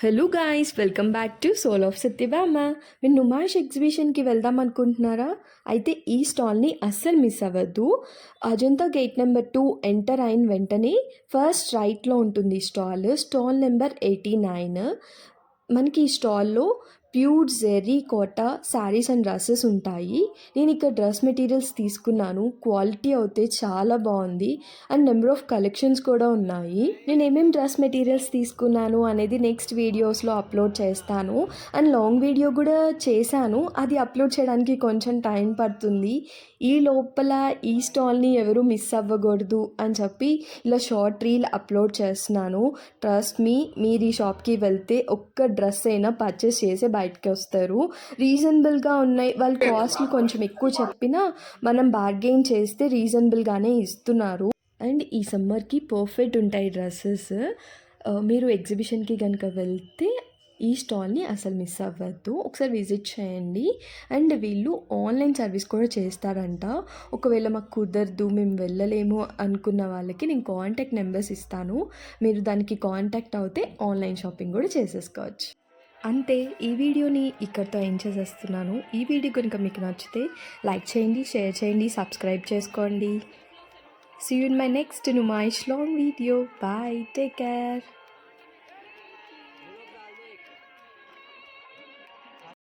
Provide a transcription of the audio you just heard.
Hello guys, welcome back to soul of Satyabhama. మీరు నుమాష్ ఎగ్జిబిషన్కి వెళ్దాం అనుకుంటున్నారా? అయితే ఈ స్టాల్ని అస్సలు మిస్ అవ్వద్దు. అజంతా గేట్ నెంబర్ 2 ఎంటర్ అయిన వెంటనే ఫస్ట్ రైట్లో ఉంటుంది స్టాల్ నెంబర్ 89. మనకి ఈ స్టాల్లో pure zari Kota saris and dresses ఉంటాయి. నేను ఇక్కడ డ్రెస్ మెటీరియల్స్ తీసుకున్నాను. క్వాలిటీ అయితే చాలా బాగుంది అండ్ నెంబర్ ఆఫ్ కలెక్షన్స్ కూడా ఉన్నాయి. నేను ఏమేమి డ్రెస్ మెటీరియల్స్ తీసుకున్నాను అనేది నెక్స్ట్ వీడియోస్లో అప్లోడ్ చేస్తాను. అండ్ లాంగ్ వీడియో కూడా చేశాను, అది అప్లోడ్ చేయడానికి కొంచెం టైం పడుతుంది. ఈ లోపల ఈ స్టాల్ని ఎవరు మిస్ అవ్వకూడదు అని చెప్పి ఇలా షార్ట్ రీల్ అప్లోడ్ చేస్తున్నాను. ట్రస్ట్ మీ, మీరు ఈ షాప్కి వెళ్తే ఒక్క డ్రెస్ అయినా పర్చేస్ చేసి బయటకు వస్తారు. రీజనబుల్గా ఉన్నాయి. వాళ్ళ కాస్ట్లు కొంచెం ఎక్కువ చెప్పినా మనం బార్గెయిన్ చేస్తే రీజనబుల్గానే ఇస్తున్నారు. అండ్ ఈ సమ్మర్కి పర్ఫెక్ట్ ఉంటాయి డ్రెస్సెస్. మీరు ఎగ్జిబిషన్కి కనుక వెళ్తే ఈ స్టాల్ని అసలు మిస్ అవ్వద్దు, ఒకసారి విజిట్ చేయండి. అండ్ వీళ్ళు ఆన్లైన్ సర్వీస్ కూడా చేస్తారంట. ఒకవేళ మాకు కుదరదు, మేము వెళ్ళలేము అనుకున్న వాళ్ళకి నేను కాంటాక్ట్ నెంబర్స్ ఇస్తాను. మీరు దానికి కాంటాక్ట్ అవుతే ఆన్లైన్ షాపింగ్ కూడా చేసేసుకోవచ్చు. అంతే, ఈ వీడియోని ఇక్కడితో ఎండ్ చేసేస్తున్నాను. ఈ వీడియో కనుక మీకు నచ్చితే లైక్ చేయండి, షేర్ చేయండి, సబ్స్క్రైబ్ చేసుకోండి. See you in my next Numaish long video. Bye. Take care.